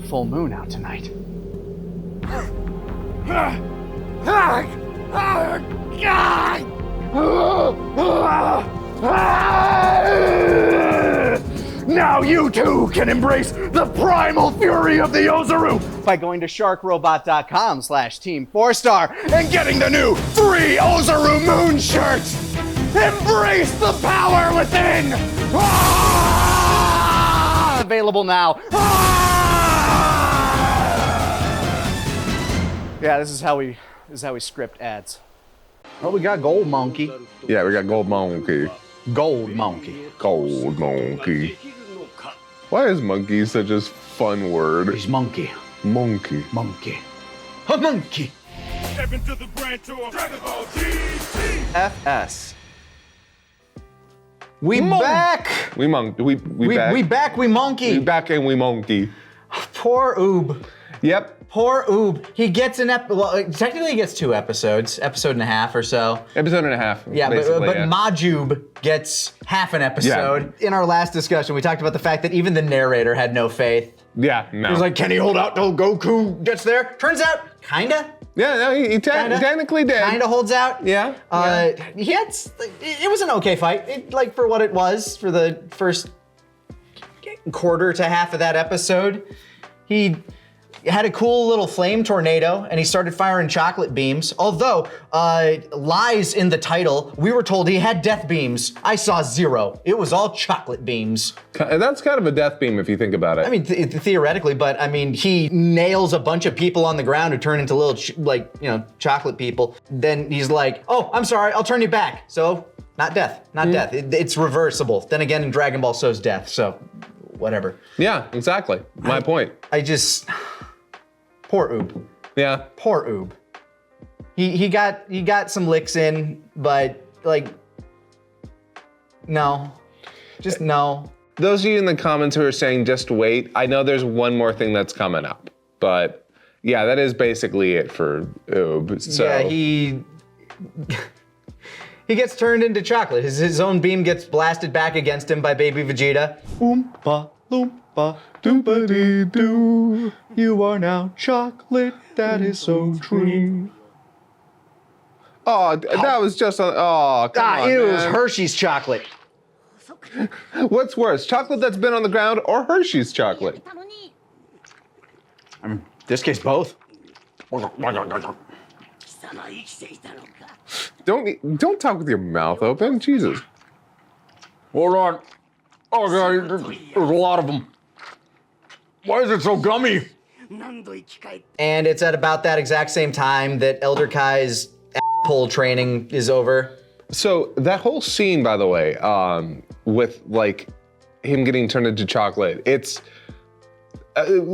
full moon out tonight. Now you too can embrace the primal fury of the Ozaru by going to sharkrobot.com/team4star and getting the new free Ozaru Moon shirt. Embrace the power within. Available now. Yeah, this is how we script ads. Oh, we got Gold Monkey. Yeah, we got Gold Monkey. Gold Monkey. Gold Monkey. Why is monkey such a fun word? He's monkey. Monkey. Monkey. A monkey. Step into the grand tour. Dragon Ball GT. FS. We back. We monkey. We back. We back. We monkey. We back and we monkey. Poor Oob. Yep. Poor Oob. He gets technically he gets 2 episodes, episode and a half or so. Episode and a half. Yeah, but yeah. Majub gets half an episode. Yeah. In our last discussion, we talked about the fact that even the narrator had no faith. Yeah, no. He was like, can he hold out till Goku gets there? Turns out, kinda. Yeah, no, he technically did. Kinda holds out. Yeah. He had, it was an okay fight, for what it was for the first quarter to half of that episode. He had a cool little flame tornado and he started firing chocolate beams. Although, lies in the title, we were told he had death beams. I saw 0. It was all chocolate beams. That's kind of a death beam if you think about it. I mean, theoretically, but I mean, he nails a bunch of people on the ground who turn into little, chocolate people. Then he's like, oh, I'm sorry, I'll turn you back. So, not death, not death. It's reversible. Then again, in Dragon Ball, so's death, so whatever. Yeah, exactly. My point. Poor Oob. Yeah. Poor Oob. He got some licks in, but no. Just no. Those of you in the comments who are saying just wait, I know there's one more thing that's coming up. But yeah, that is basically it for Oob. So yeah, he gets turned into chocolate. His own beam gets blasted back against him by Baby Vegeta. Oompa loompa doompa-dee-doo. You are now chocolate, that is so true. Oh, that was just come on, it was man. Hershey's chocolate. What's worse, chocolate that's been on the ground or Hershey's chocolate? I mean, this case, both. Don't talk with your mouth open, Jesus. Hold on. Oh god, there's a lot of them. Why is it so gummy? And it's at about that exact same time that Elder Kai's pull training is over. So that whole scene, by the way, with him getting turned into chocolate, it's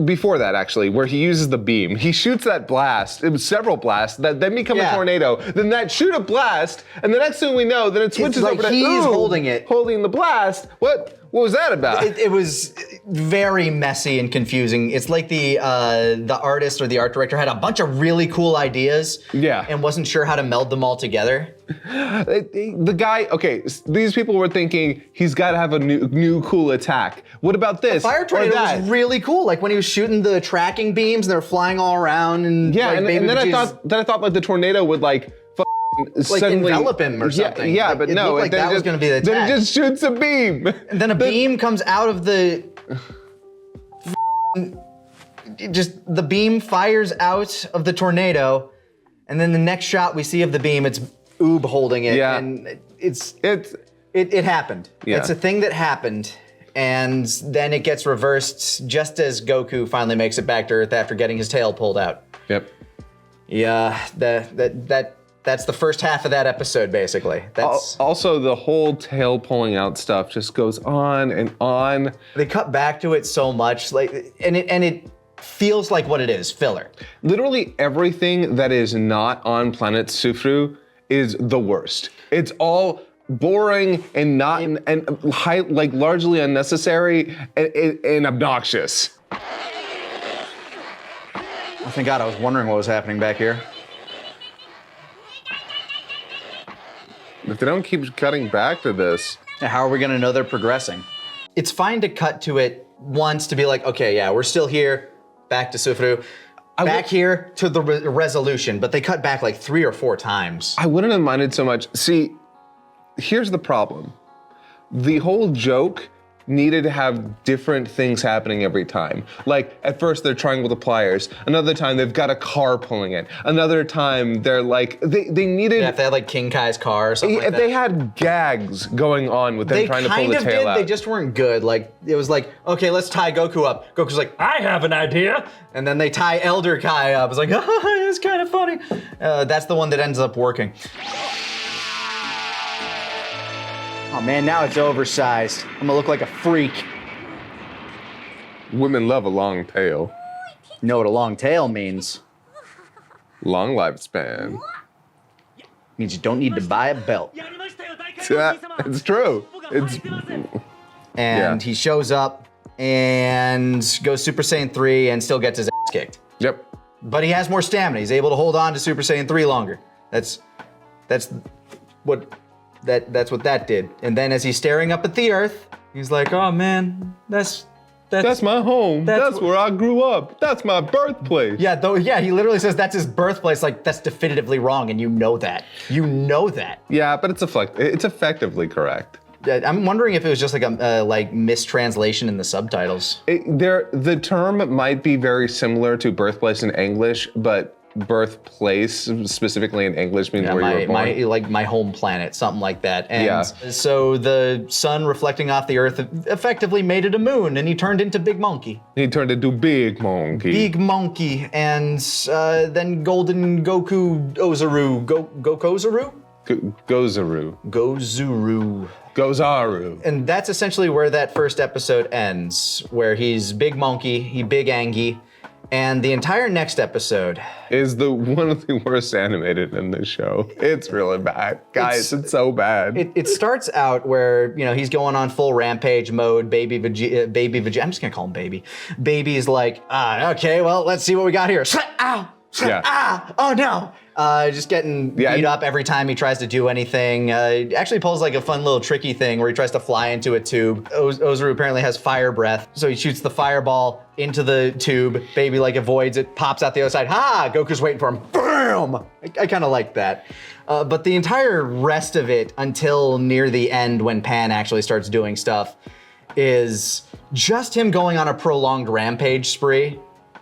before that actually, where he uses the beam. He shoots that blast, it was several blasts that then become a tornado, then that shoot a blast, and the next thing we know, then it switches over to he's holding it. Holding the blast. What was that about? It was very messy and confusing. It's like the artist or the art director had a bunch of really cool ideas and wasn't sure how to meld them all together. The guy, okay, these people were thinking he's got to have a new cool attack. What about this? The fire tornado was really cool. Like when he was shooting the tracking beams and they were flying all around and and then I thought the tornado would suddenly envelop him or something. Yeah, but no, looked like that was going to be the attack. Then it just shoots a beam. And then a beam comes out of the. The beam fires out of the tornado, and then the next shot we see of the beam, it's Oob holding it, and it happened. Yeah. It's a thing that happened, and then it gets reversed just as Goku finally makes it back to Earth after getting his tail pulled out. Yep. Yeah, that's the first half of that episode, basically. That's also the whole tail pulling out stuff just goes on and on. They cut back to it so much, and it feels like what it is, filler. Literally everything that is not on planet Sufru is the worst. It's all boring and largely unnecessary and obnoxious. Oh, thank God, I was wondering what was happening back here. If they don't keep cutting back to this. How are we gonna know they're progressing? It's fine to cut to it once to be like, okay, yeah, we're still here. back to Sufru. Back here to the resolution, but they cut back like 3 or 4 times. I wouldn't have minded so much. See, here's the problem. The whole joke needed to have different things happening every time. Like, at first they're trying with the pliers. Another time they've got a car pulling it. Another time they're like, they needed... Yeah, if they had like King Kai's car or something like that. They had gags going on with them trying to pull the tail out. They just weren't good. Like, it was like, okay, let's tie Goku up. Goku's like, I have an idea. And then they tie Elder Kai up. It's like, oh, it's kind of funny. That's the one that ends up working. Oh man, now it's oversized. I'm gonna look like a freak. Women love a long tail. You know what a long tail means? Long lifespan. Means you don't need to buy a belt. Yeah, it's true. And he shows up and goes Super Saiyan 3 and still gets his ass kicked. Yep. But he has more stamina. He's able to hold on to Super Saiyan 3 longer. That's what that did. And then as he's staring up at the Earth, he's like, oh man, that's my home. That's That's where I grew up. That's my birthplace. Yeah, he literally says that's his birthplace. Like, that's definitively wrong, and you know that. You know that. Yeah, but it's effectively correct. I'm wondering if it was just like a mistranslation in the subtitles. The term might be very similar to birthplace in English, but birthplace specifically in English means where you were born. My home planet, something like that. And so the sun reflecting off the Earth effectively made it a moon, and he turned into Big Monkey. He turned into Big Monkey. Big Monkey, and then Golden Goku Ozaru. Gokozaru? Gozaru. And that's essentially where that first episode ends, where he's Big Monkey, he Big Angie, and the entire next episode is one of the worst animated in this show. It's really bad. Guys, it's so bad. It starts out where, he's going on full rampage mode, Baby Vegeta, I'm just gonna call him Baby. Baby's like, okay, well, let's see what we got here. Ow! Oh no! Just getting beat up every time he tries to do anything. Actually pulls like a fun little tricky thing where he tries to fly into a tube. Ozaru apparently has fire breath, so he shoots the fireball into the tube. Baby avoids it, pops out the other side. Ha! Goku's waiting for him. Bam! I kind of like that. But the entire rest of it until near the end when Pan actually starts doing stuff is just him going on a prolonged rampage spree.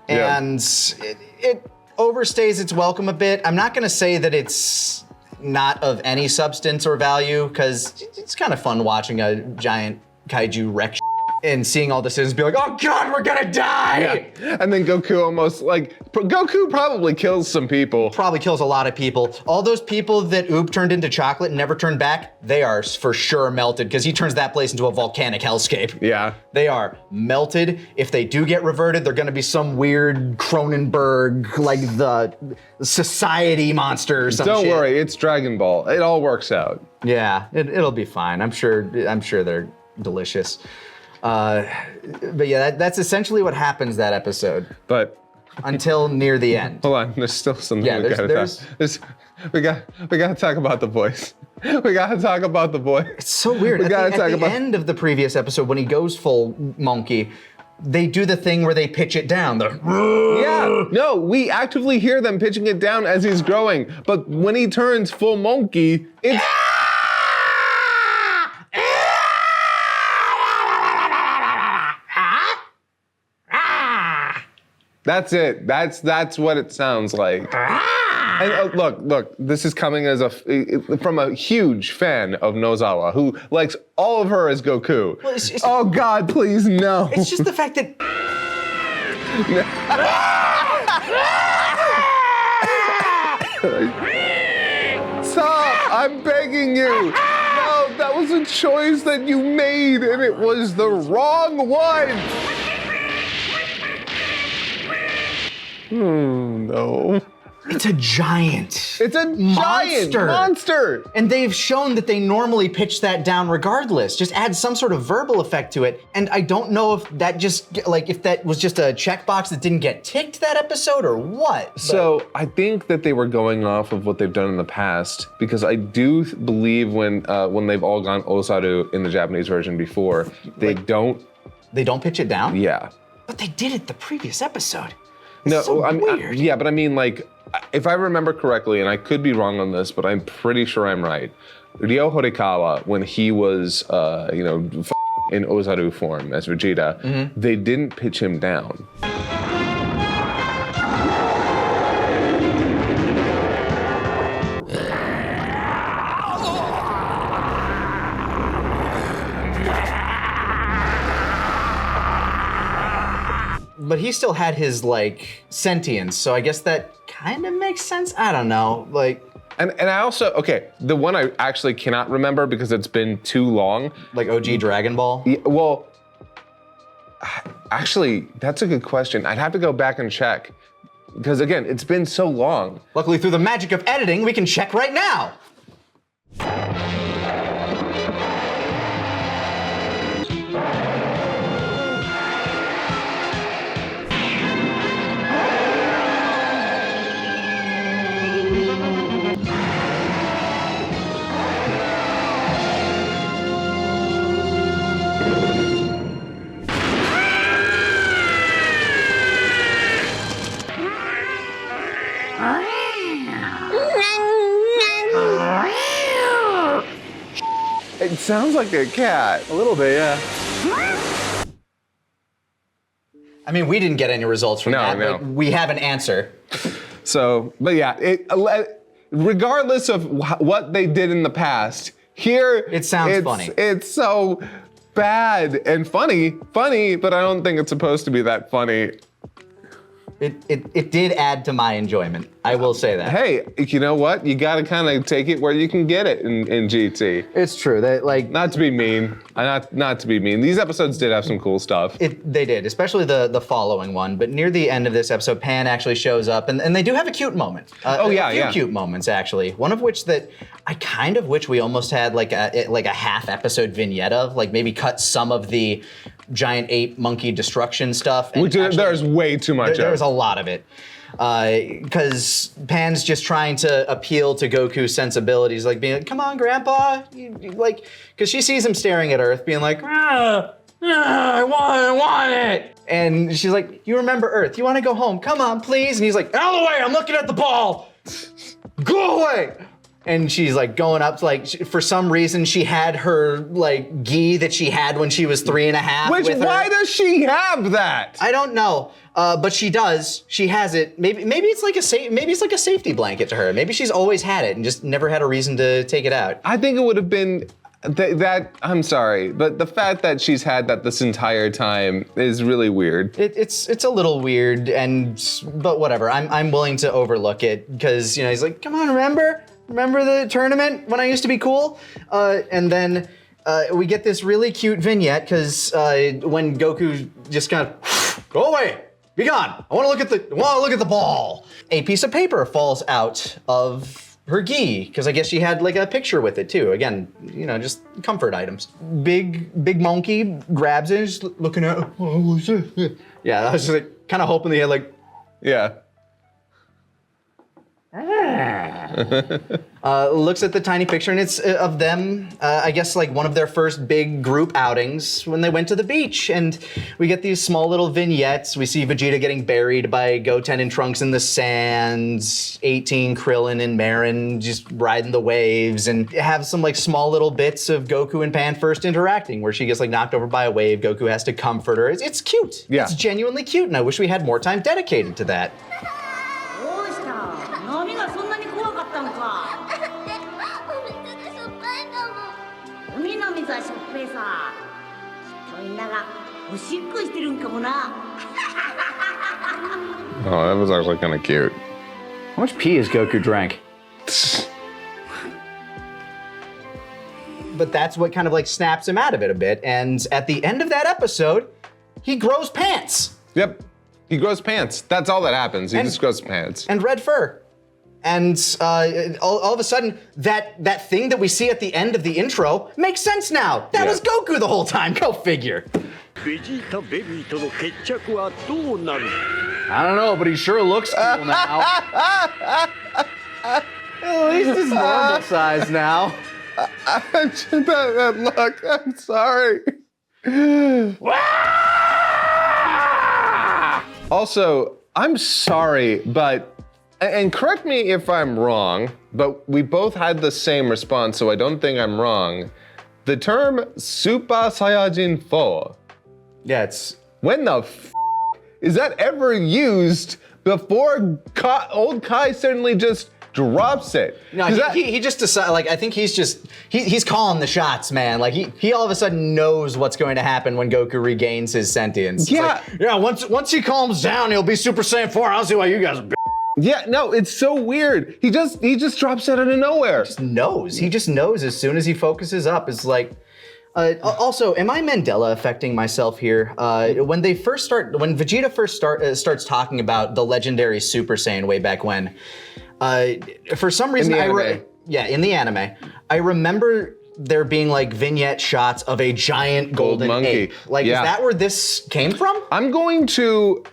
And it overstays its welcome a bit. I'm not gonna say that it's not of any substance or value, because it's kind of fun watching a giant kaiju wreck and seeing all the citizens be like, oh God, we're gonna die! Yeah. And then Goku probably kills some people. Probably kills a lot of people. All those people that Oop turned into chocolate and never turned back, they are for sure melted, because he turns that place into a volcanic hellscape. Yeah. They are melted. If they do get reverted, they're gonna be some weird Cronenberg, like the society monster or some shit. Don't worry, it's Dragon Ball. It all works out. Yeah, it'll be fine. I'm sure they're delicious. But yeah, that's essentially what happens that episode. But until near the end. Hold on, there's still something we gotta talk. We gotta talk about the voice. We gotta talk about the voice. It's so weird. At the end of the previous episode, when he goes full monkey, they do the thing where they pitch it down. Yeah, no, we actively hear them pitching it down as he's growing. But when he turns full monkey, it's That's it. That's what it sounds like. And look, this is coming as from a huge fan of Nozawa, who likes all of her as Goku. Well, oh God, please no. It's just the fact that Stop! I'm begging you. No, that was a choice that you made, and it was the wrong one. No. It's a giant. It's a giant monster. And they've shown that they normally pitch that down regardless. Just add some sort of verbal effect to it. And I don't know if that if that was just a checkbox that didn't get ticked that episode or what. So I think that they were going off of what they've done in the past, because I do believe when they've all gone Osaru in the Japanese version before, they don't pitch it down? Yeah. But they did it the previous episode. No, so weird. yeah, but I mean, like, if I remember correctly, and I could be wrong on this, but I'm pretty sure I'm right. Ryo Horikawa, when he was, in Ozaru form as Vegeta, they didn't pitch him down. But he still had his, like, sentience, so I guess that kind of makes sense. I don't know, like... And I also, okay, the one I actually cannot remember because it's been too long. Like OG Dragon Ball? Yeah, well, actually, that's a good question. I'd have to go back and check. Because again, it's been so long. Luckily, through the magic of editing, we can check right now. It sounds like a cat. A little bit, yeah. I mean, we didn't get any results from that, No. but we have an answer. So, but yeah, regardless of what they did in the past, here It sounds funny. It's so bad and funny, but I don't think it's supposed to be that funny. It did add to my enjoyment. I will say that. Hey, you know what? You gotta kind of take it where you can get it in GT. It's true. That like Not to be mean. Not to be mean. These episodes did have some cool stuff. they did, especially the following one. But near the end of this episode, Pan actually shows up, and they do have a cute moment. A few cute moments actually. One of which that I kind of wish we almost had like a half episode vignette of, like maybe cut some of the giant ape monkey destruction stuff. And There's way too much. There's a lot of it. Because Pan's just trying to appeal to Goku's sensibilities, like being like, come on, Grandpa. Like, because she sees him staring at Earth, being like, I want it. And she's like, you remember Earth. You want to go home. Come on, please. And he's like, out of the way. I'm looking at the ball. Go away. And she's like going up to like, for some reason she had her like gi that she had when she was 3.5. Why does she have that? I don't know, but she does. She has it. Maybe it's like a safety blanket to her. Maybe she's always had it and just never had a reason to take it out. I think it would have been that. I'm sorry, but the fact that she's had that this entire time is really weird. It's a little weird, but whatever. I'm willing to overlook it because he's like, come on, remember the tournament when I used to be cool? And then we get this really cute vignette because when Goku just kind of go away, be gone. I want to look at the ball. A piece of paper falls out of her gi because I guess she had like a picture with it too. Again, just comfort items. Big monkey grabs it, just looking at. Oh, what's it? Yeah, I was just like kind of hoping they had like. Yeah. Looks at the tiny picture and it's of them, I guess like one of their first big group outings when they went to the beach, and we get these small little vignettes. We see Vegeta getting buried by Goten and Trunks in the sands, 18 Krillin and Marin just riding the waves, and have some like small little bits of Goku and Pan first interacting where she gets like knocked over by a wave. Goku has to comfort her. It's cute. Yeah. It's genuinely cute, and I wish we had more time dedicated to that. どうした波がそんなに怖かったのか海の水はしょっぱいさきっとみんながおしっこしてるんかもな Oh, that was actually kind of cute. How much pee has Goku drank? But that's what kind of like snaps him out of it a bit. And at the end of that episode, he grows pants. Yep. He grows pants. That's all that happens. He just grows pants. And red fur. And all of a sudden, that thing that we see at the end of the intro makes sense now. That was Goku the whole time. Go figure. Vegeta Baby との決着はどうなる? I don't know, but he sure looks cool now. At least he's normal size now. that look, I'm sorry. Also, I'm sorry, but, and correct me if I'm wrong, but we both had the same response, so I don't think I'm wrong. The term Super Saiyajin 4, Yeah, it's when the is that ever used before old Kai suddenly just drops it? no, he just decided. Like I think he's calling the shots, man. Like he all of a sudden knows what's going to happen when Goku regains his sentience. It's Yeah. like, yeah. Once he calms down, he'll be Super Saiyan 4. I don't see why you guys are. Yeah, no, it's so weird. He just drops it out of nowhere. He just knows as soon as he focuses up. It's like. Also, am I Mandela affecting myself here? When Vegeta first starts talking about the legendary Super Saiyan way back when, for some reason, in the anime, I remember there being like vignette shots of a giant golden monkey. ape. Like, Yeah. is that where this came from? I'm going to.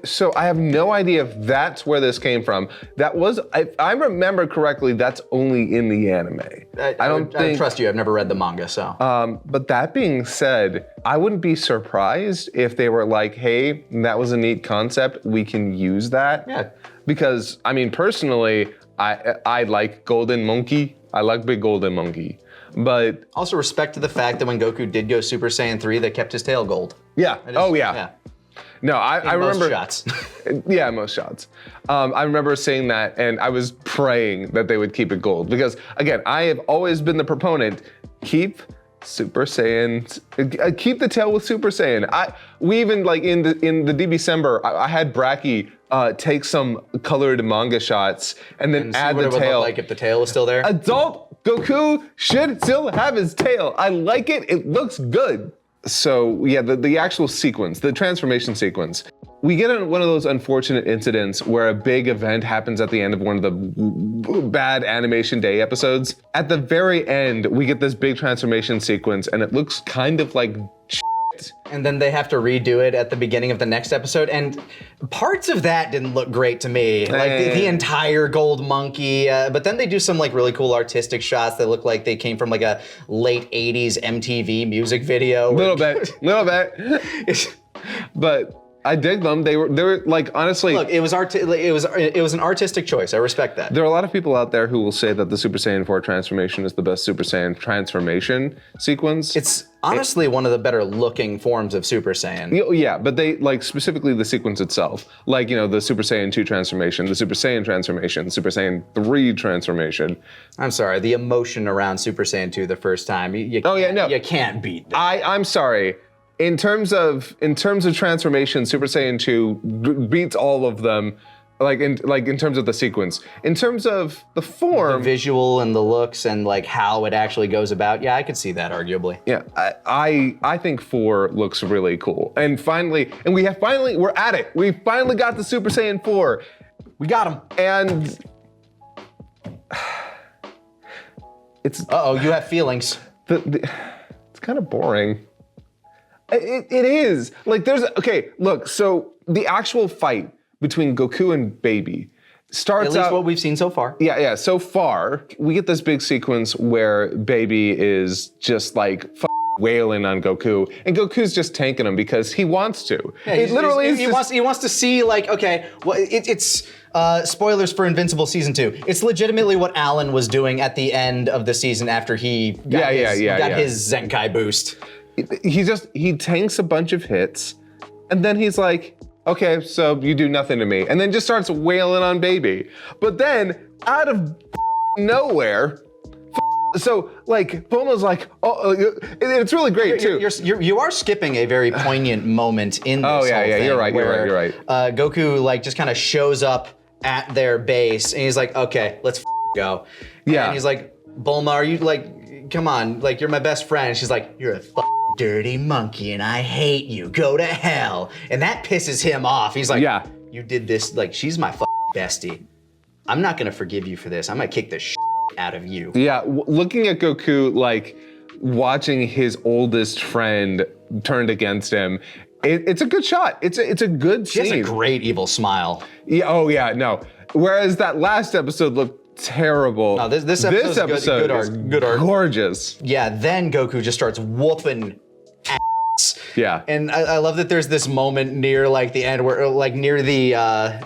So I have no idea if that's where this came from. That was, if I remember correctly, that's only in the anime. I don't think. I trust you. I've never read the manga, so. But that being said, I wouldn't be surprised if they were like, hey, that was a neat concept. We can use that. Yeah. Because, I mean, personally, I like Golden Monkey. I like Big Golden Monkey. But Also, respect to the fact that when Goku did go Super Saiyan 3, they kept his tail gold. yeah. Yeah. No, I Most remember. shots. Yeah, most shots. I remember saying that, and I was praying that they would keep it gold because, again, I have always been the proponent. Keep Super Saiyan. Keep the tail with Super Saiyan. We even like in the DBcember, I had Bracky take some colored manga shots and then add what the it would tail. look like if the tail was still there. Adult Goku should still have his tail. I like it. It looks good. So yeah, the actual sequence, the transformation sequence, we get one of those unfortunate incidents where a big event happens at the end of one of the bad Animation Day episodes. At the very end, we get this big transformation sequence and it looks kind of like And then they have to redo it at the beginning of the next episode. And parts of that didn't look great to me. Like the entire gold monkey. But then they do some like really cool artistic shots that look like they came from like a late 80s MTV music video. little bit. But I dig them. They were like, honestly. Look, it was an artistic choice. I respect that. There are a lot of people out there who will say that the Super Saiyan 4 transformation is the best Super Saiyan transformation sequence. It's honestly one of the better looking forms of Super Saiyan. Yeah, but they like specifically the sequence itself, like the Super Saiyan 2 transformation, the Super Saiyan transformation, the Super Saiyan 3 transformation. I'm sorry, the emotion around Super Saiyan 2 the first time, you can't beat that. I'm sorry. In terms of transformation, Super Saiyan 2 beats all of them. Like in terms of the sequence. In terms of the form, the visual and the looks and like how it actually goes about, yeah, I could see that arguably. yeah, I think 4 looks really cool. And we're at it. We finally got the Super Saiyan 4. We got him. And it's You have feelings. it's kind of boring. It is. Like so the actual fight between Goku and Baby starts At least out, what we've seen so far. Yeah, so far, we get this big sequence where Baby is just like wailing on Goku, and Goku's just tanking him because he wants to. Yeah, he wants to see like, okay, well, it's spoilers for Invincible Season 2. It's legitimately what Alan was doing at the end of the season after he got his Zenkai boost. He tanks a bunch of hits, and then he's like, okay, so you do nothing to me. And then just starts wailing on Baby. But then, out of nowhere, so like, Bulma's like, it's really great too. You are skipping a very poignant moment in this whole thing. You're right. Goku like just kind of shows up at their base, and he's like, okay, let's go. Yeah. And he's like, Bulma, are you like, come on, like you're my best friend. And she's like, you're a dirty monkey and I hate you, go to hell. And that pisses him off. He's like, yeah, you did this, like she's my bestie. I'm not gonna forgive you for this. I'm gonna kick the out of you. Yeah, looking at Goku, like watching his oldest friend turned against him, it's a good shot. It's a good scene. He has a great evil smile. Yeah, no. Whereas that last episode looked terrible. No, this episode is good art. gorgeous. Yeah, then Goku just starts whooping ass. Yeah. And I love that there's this moment near like the end where like near the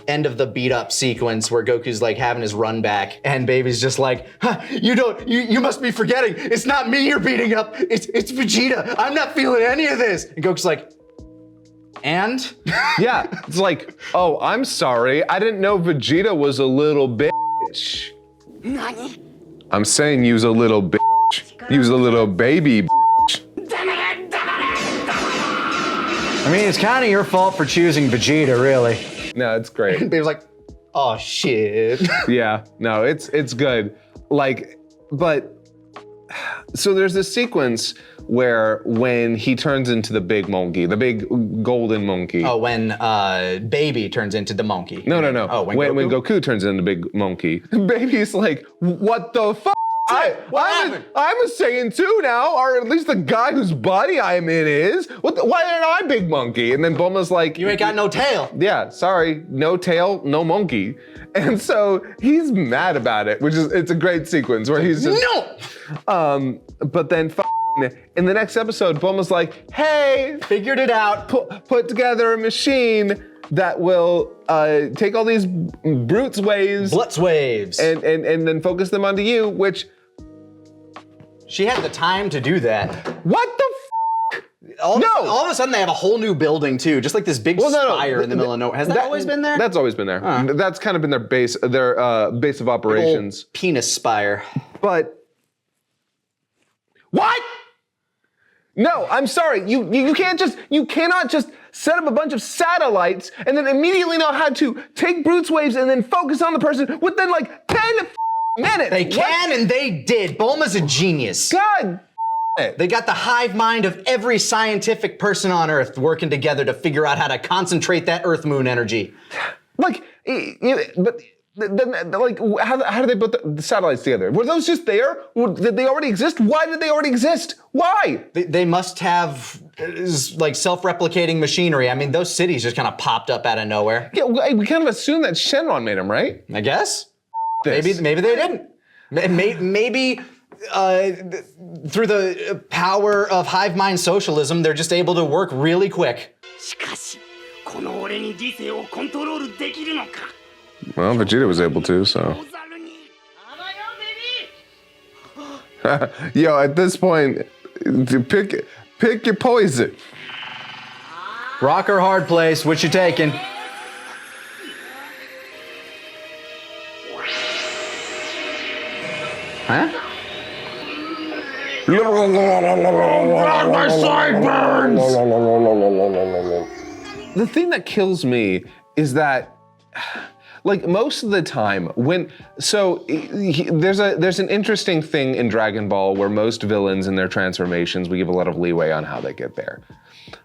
end of the beat up sequence where Goku's like having his run back and Baby's just like, huh, you must be forgetting. It's not me you're beating up. It's Vegeta. I'm not feeling any of this. And Goku's like, and? Yeah, it's like, oh, I'm sorry. I didn't know Vegeta was a little bitch. I'm saying use a little bitch. Use a little baby bitch. I mean, it's kind of your fault for choosing Vegeta, really. No, it's great. Baby's like, oh shit. Yeah, no, it's good. Like, but so there's this sequence where when he turns into the big monkey, the big golden monkey. Oh, when Baby turns into the monkey. No. Oh, when Goku turns into the big monkey, Baby's like, what the fuck? What happened? I'm a Saiyan too now, or at least the guy whose body I'm in is. Why aren't I big monkey? And then Bulma's like, You ain't got no tail. yeah, sorry, no tail, no monkey. And so he's mad about it, it's a great sequence where he's just, No! but then in the next episode, Bulma's like, hey, Figured it out. put together a machine that will take all these brutes waves Blitz waves. and then focus them onto you, which, She had the time to do that. what the All of a sudden they have a whole new building too, just like this big spire in the middle of nowhere. Has that always been there? That's always been there. That's kind of been their base of operations. Old penis spire. But what? No, I'm sorry. You cannot just set up a bunch of satellites and then immediately know how to take Brute's waves and then focus on the person within like 10 minutes. They can and they did. Bulma's a genius. God. They got the hive mind of every scientific person on Earth working together to figure out how to concentrate that Earth Moon energy. Like, but then, like, how did they put the satellites together? Were those just there? Did they already exist? Why did they already exist? Why? They must have like self-replicating machinery. I mean, those cities just kind of popped up out of nowhere. Yeah, we kind of assumed that Shenron made them, right? I guess. This. Maybe they didn't. Maybe through the power of hive mind socialism, they're just able to work really quick. しかしこの俺に理性をコントロールできるのか Well, Vegeta was able to, so. 小猿にあのよベビー Yo, at this point, pick your poison. Rock or hard place, what you taking? Huh? The thing that kills me is that, like, most of the time there's an interesting thing in Dragon Ball where most villains in their transformations, we give a lot of leeway on how they get there.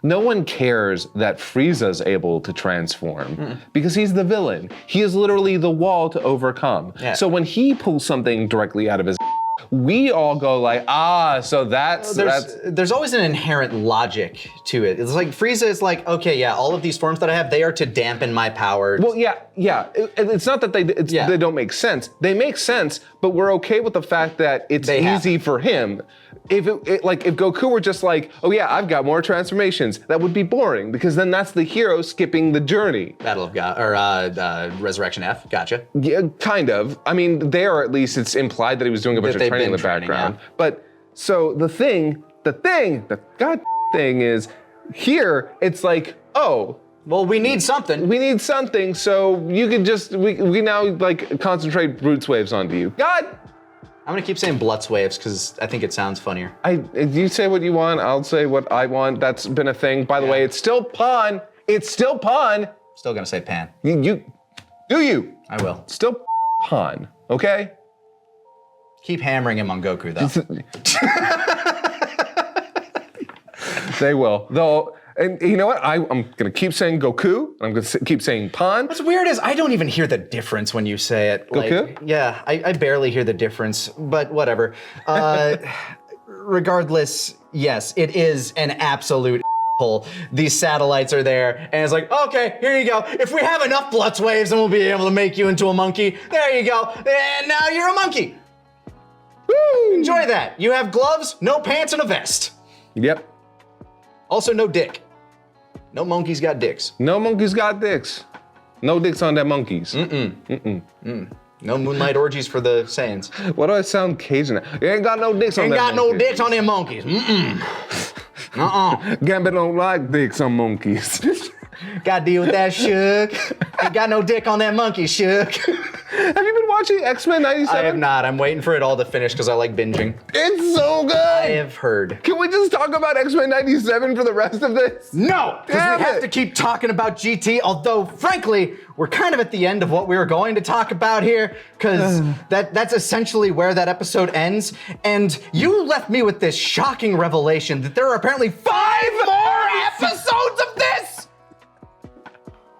No one cares that Frieza's able to transform because he's the villain. He is literally the wall to overcome. Yeah. So when he pulls something directly out of his we all go like, so that's there's always an inherent logic to it. It's like Frieza is like, okay, yeah, all of these forms that I have, they are to dampen my power. Well, yeah. It's not that they don't make sense. They make sense, but we're okay with the fact that it's easy for him. If if Goku were just like, oh yeah, I've got more transformations, that would be boring because then that's the hero skipping the journey. Battle of God or Resurrection F. Gotcha. Yeah, kind of. I mean, there at least it's implied that he was doing a bunch of training in the background. Yeah. But so the god thing is here. It's like, oh. Well, we need something. We need something, so you can just we now like concentrate Brute's waves onto you. God. I'm gonna keep saying Blutz waves because I think it sounds funnier. You say what you want, I'll say what I want. That's been a thing. By the way, it's still Pan. It's still Pan. Still gonna say Pan. You I will. Still Pan, okay? Keep hammering him on Goku though. They will. Though, and you know what? I'm gonna keep saying Goku, and I'm gonna keep saying Pan. What's weird is I don't even hear the difference when you say it. Goku? Yeah, I barely hear the difference, but whatever. Regardless, yes, it is an absolute hole. These satellites are there, and it's like, okay, here you go. If we have enough Blutz waves, then we'll be able to make you into a monkey. There you go. And now you're a monkey. Woo! Enjoy that. You have gloves, no pants, and a vest. Yep. Also, no dick. No monkeys got dicks. No monkeys got dicks. No dicks on them monkeys. No moonlight orgies for the Saiyans. Why do I sound Cajun? You ain't got no dicks on them Ain't got monkeys. no dicks on them monkeys. Gambit don't like dicks on monkeys. Gotta deal with that, Shook. Ain't got no dick on that monkey, Shook. Have you been watching X-Men 97? I have not. I'm waiting for it all to finish because I like binging. It's so good. I have heard. Can we just talk about X-Men 97 for the rest of this? No, because Damn we have it. to keep talking about GT, although frankly, we're kind of at the end of what we were going to talk about here, because that's essentially where that episode ends, and you left me with this shocking revelation that there are apparently 5 more episodes of this!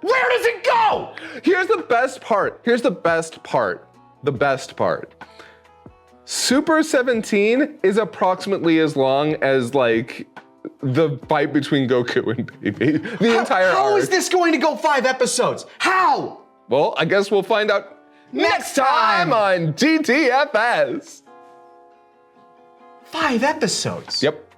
Where does it go? Here's the best part. Here's the best part. The best part. Super 17 is approximately as long as like the fight between Goku and Baby. The entire How arc. is this going to go 5 episodes? How? Well, I guess we'll find out next time on GTFS. 5 episodes? Yep.